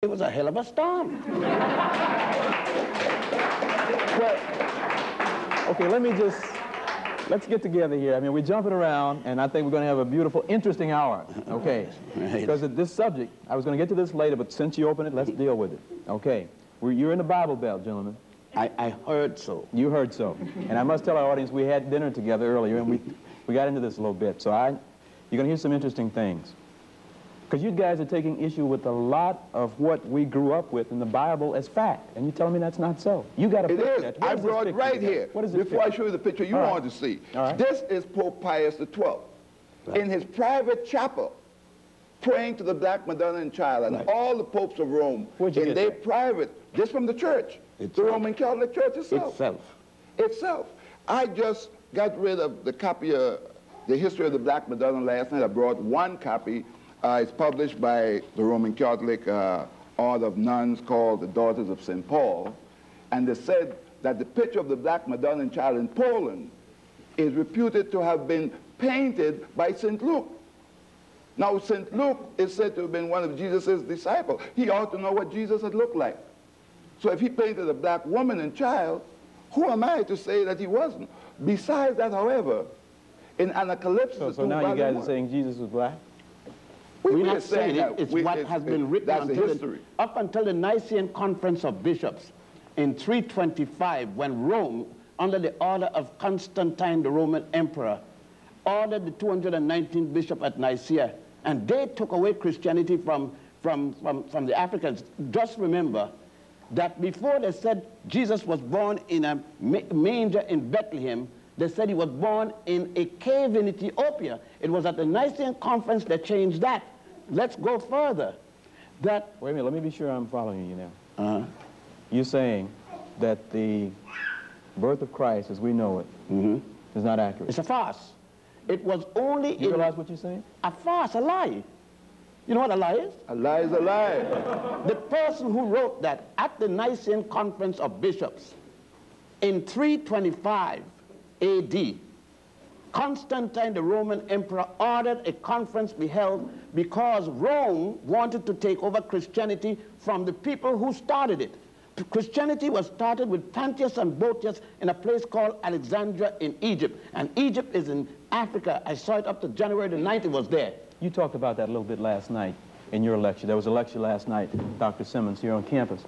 It was a hell of a storm. Well, okay, let's get together here. I mean, we're jumping around, and I think we're going to have a beautiful, interesting hour, okay? Right. Because of this subject, I was going to get to this later, but since you opened it, let's deal with it. Okay, you're in the Bible Belt, gentlemen. I heard so. You heard so. And I must tell our audience, we had dinner together earlier, and we got into this a little bit. So you're going to hear some interesting things. Because you guys are taking issue with a lot of what we grew up with in the Bible as fact. And you're telling me that's not so. You got to picture that. I brought it right here. What is this Before I show you the picture you wanted to see. This is Pope Pius XII. Right. In his private chapel, praying to the Black Madonna and Child, and all the popes of Rome, in their private, just from the church, the Roman Catholic Church itself. I just got rid of the copy of the history of the Black Madonna last night. I brought one copy. It's published by the Roman Catholic Order of Nuns called the Daughters of St. Paul. And they said that the picture of the Black Madonna and Child in Poland is reputed to have been painted by St. Luke. Now, St. Luke is said to have been one of Jesus' disciples. He ought to know what Jesus had looked like. So if he painted a black woman and child, who am I to say that he wasn't? Besides that, however, in Anacalypsis... So now you guys are saying Jesus was black? We're not saying it. It's what has been written up until the Nicene Conference of Bishops in 325, when Rome, under the order of Constantine, the Roman emperor, ordered the 219 bishops at Nicaea, and they took away Christianity from the Africans. Just remember that before they said Jesus was born in a manger in Bethlehem, they said he was born in a cave in Ethiopia. It was at the Nicene Conference that changed that. Let's go further. Wait a minute, let me be sure I'm following you now. You're saying that the birth of Christ, as we know it, is not accurate. It's a farce. It was only... You realize what you're saying? A farce, a lie. You know what a lie is? A lie is a lie. The person who wrote that at the Nicene Conference of Bishops in 325 AD, Constantine, the Roman emperor, ordered a conference be held because Rome wanted to take over Christianity from the people who started it. Christianity was started with Pantius and Boetius in a place called Alexandria in Egypt. And Egypt is in Africa. I saw it up to January the 9th, it was there. You talked about that a little bit last night in your lecture. There was a lecture last night, Dr. Simmonds, here on campus.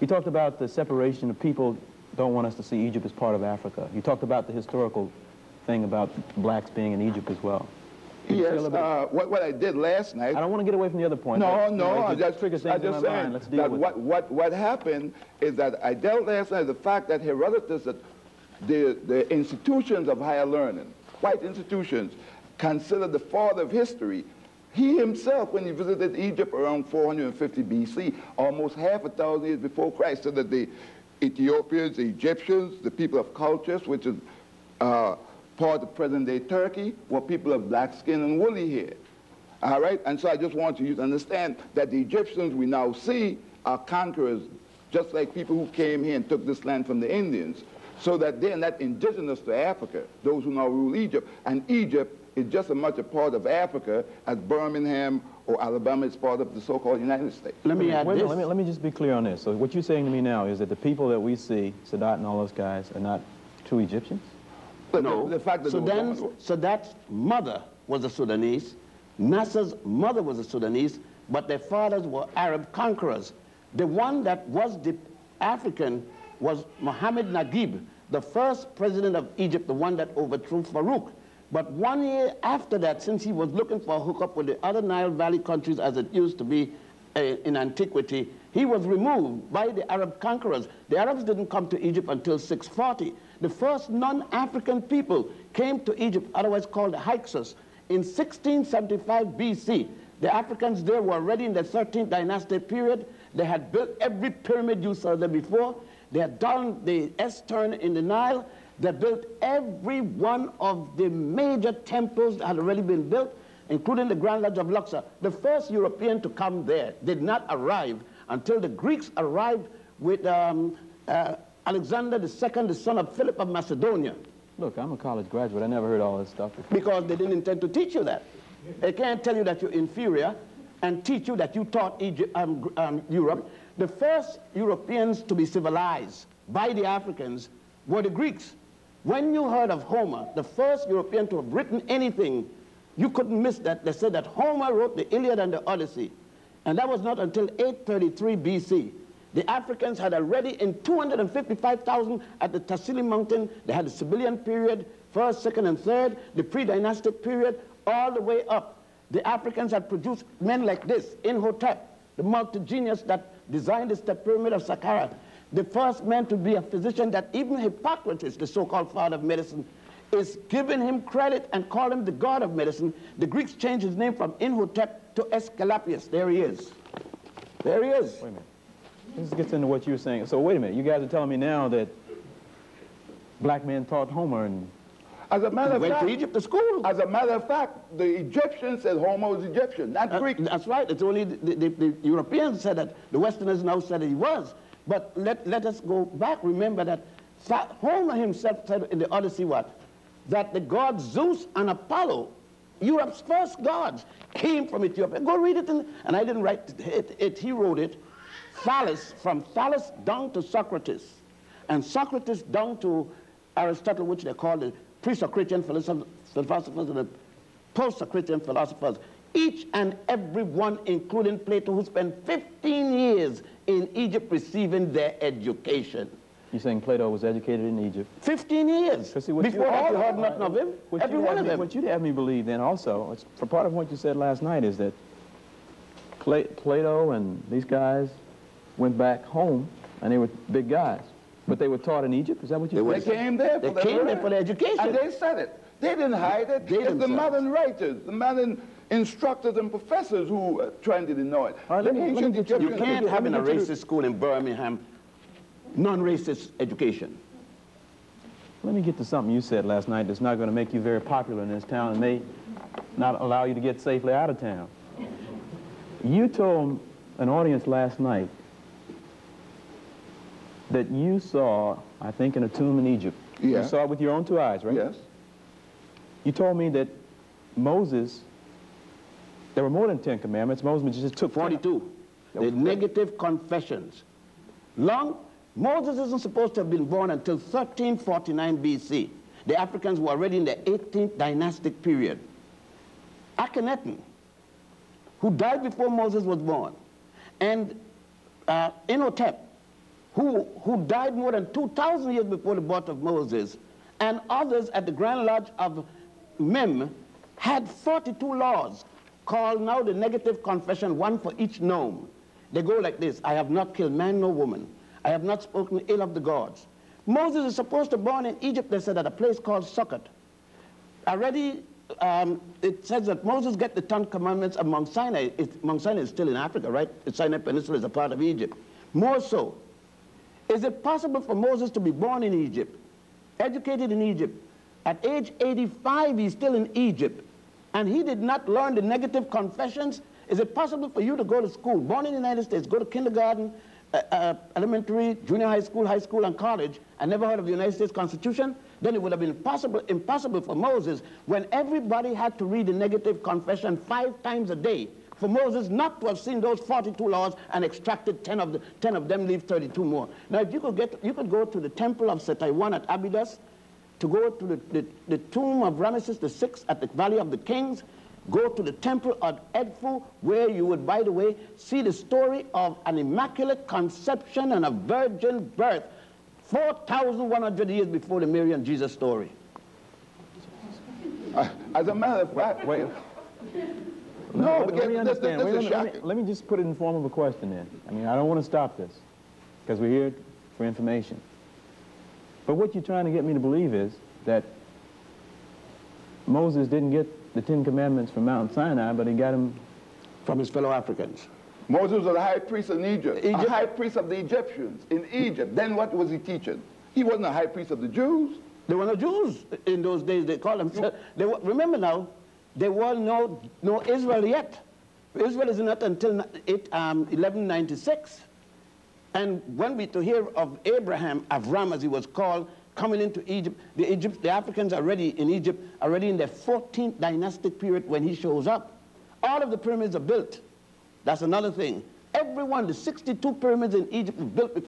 You talked about the separation of people don't want us to see Egypt as part of Africa. You talked about the historical thing about blacks being in Egypt as well. Yes, what I did last night... I don't want to get away from the other point. No, I just saying that what happened is that I dealt last night the fact that Herodotus, that the institutions of higher learning, white institutions, considered the father of history. He himself, when he visited Egypt around 450 BC, almost half a thousand years before Christ, said that the Ethiopians, the Egyptians, the people of cultures, which is part of present-day Turkey, were people of black skin and woolly hair. All right? And so I just want you to understand that the Egyptians we now see are conquerors, just like people who came here and took this land from the Indians, so that they're not indigenous to Africa, those who now rule Egypt. And Egypt is just as much a part of Africa as Birmingham or Alabama is part of the so-called United States. Let me add this. Let me just be clear on this. So what you're saying to me now is that the people that we see, Sadat and all those guys, are not true Egyptians? No. The fact that Sadat's mother was a Sudanese, Nasser's mother was a Sudanese, but their fathers were Arab conquerors. The one that was the African was Mohammed Naguib, the first president of Egypt, the one that overthrew Farouk. But 1 year after that, since he was looking for a hookup with the other Nile Valley countries as it used to be in antiquity, he was removed by the Arab conquerors. The Arabs didn't come to Egypt until 640. The first non-African people came to Egypt, otherwise called the Hyksos, in 1675 BC. The Africans there were already in the 13th dynasty period. They had built every pyramid you saw there before. They had done the S-turn in the Nile. They built every one of the major temples that had already been built, including the Grand Lodge of Luxor. The first European to come there did not arrive until the Greeks arrived with Alexander II, the son of Philip of Macedonia. Look, I'm a college graduate. I never heard all this stuff before. Because they didn't intend to teach you that. They can't tell you that you're inferior. and teach you that you taught Egypt, Europe. The first Europeans to be civilized by the Africans were the Greeks. When you heard of Homer, the first European to have written anything, you couldn't miss that. They said that Homer wrote the Iliad and the Odyssey. And that was not until 833 BC. The Africans had already, in 255,000 at the Tassili Mountain, they had the Sibyllian period, first, second, and third, the pre-dynastic period, all the way up. The Africans had produced men like this, Imhotep, the multi-genius that designed the step pyramid of Saqqara, the first man to be a physician that even Hippocrates, the so-called father of medicine, is giving him credit and call him the god of medicine. The Greeks changed his name from Imhotep to Aesculapius. There he is. There he is. Wait a minute. This gets into what you were saying. So wait a minute. You guys are telling me now that black men taught Homer and... As a matter of fact, went to Egypt to school. As a matter of fact, the Egyptians said Homer was Egyptian, not Greek. That's right. It's only the Europeans said that. The Westerners now said that he was. But let us go back. Remember that Homer himself said in the Odyssey what? That the gods Zeus and Apollo, Europe's first gods, came from Ethiopia. Go read it. And I didn't write it. He wrote it. Thales, from Thales down to Socrates, and Socrates down to Aristotle, which they call the pre-Socratian philosophers and the post-Socratian philosophers. Each and every one, including Plato, who spent 15 years in Egypt receiving their education. You're saying Plato was educated in Egypt? 15 years. See, before that, you heard nothing of him. Every one of them. What you'd have me believe then also, for part of what you said last night, is that Plato and these guys went back home, and they were big guys. But they were taught in Egypt? Is that what you said? They came there for their education. And they said it. They didn't hide it. It's the modern writers, the modern instructors and professors who trying to deny it. Right, you can't have in a racist school in Birmingham non-racist education. Let me get to something you said last night that's not going to make you very popular in this town and may not allow you to get safely out of town. You told an audience last night that you saw, I think, in a tomb in Egypt. Yeah. You saw it with your own two eyes, right? Yes. You told me that Moses, there were more than 10 commandments. Moses just took 42. The negative confessions. Moses isn't supposed to have been born until 1349 BC. The Africans were already in the 18th dynastic period. Akhenaten, who died before Moses was born, and Imhotep, who died more than 2,000 years before the birth of Moses, and others at the Grand Lodge of Mem had 42 laws called now the negative confession, one for each nome. They go like this: I have not killed man nor woman. I have not spoken ill of the gods. Moses is supposed to be born in Egypt, they said, at a place called Sukkot. Already, it says that Moses get the 10 commandments of Mount Sinai. Mount Sinai is still in Africa, right? The Sinai Peninsula is a part of Egypt. More so, is it possible for Moses to be born in Egypt, educated in Egypt? At age 85, he's still in Egypt, and he did not learn the negative confessions? Is it possible for you to go to school, born in the United States, go to kindergarten, elementary, junior high school, and college, and never heard of the United States Constitution? Then it would have been impossible for Moses, when everybody had to read the negative confession 5 times a day, for Moses not to have seen those 42 laws and extracted 10 of them, leave 32 more. Now, if you could go to the temple of Setaiwan at Abydos, to go to the tomb of Ramesses VI at the Valley of the Kings, go to the temple of Edfu, where you would, by the way, see the story of an immaculate conception and a virgin birth 4,100 years before the Mary and Jesus story. As a matter of fact, wait. No, let me understand. Let me just put it in form of a question then. I mean, I don't want to stop this, because we're here for information. But what you're trying to get me to believe is that Moses didn't get the 10 commandments from Mount Sinai, but he got them from his fellow Africans. Moses was the high priest in Egypt, a high priest of the Egyptians in Egypt. Then what was he teaching? He wasn't a high priest of the Jews. There were no Jews in those days. They called them. Remember now, there was no Israel yet. Israel is not until 1196. And when we to hear of Abraham, Avram as he was called, coming into Egypt, the Africans are already in Egypt, already in their 14th dynastic period when he shows up. All of the pyramids are built. That's another thing. Every one, the 62 pyramids in Egypt were built before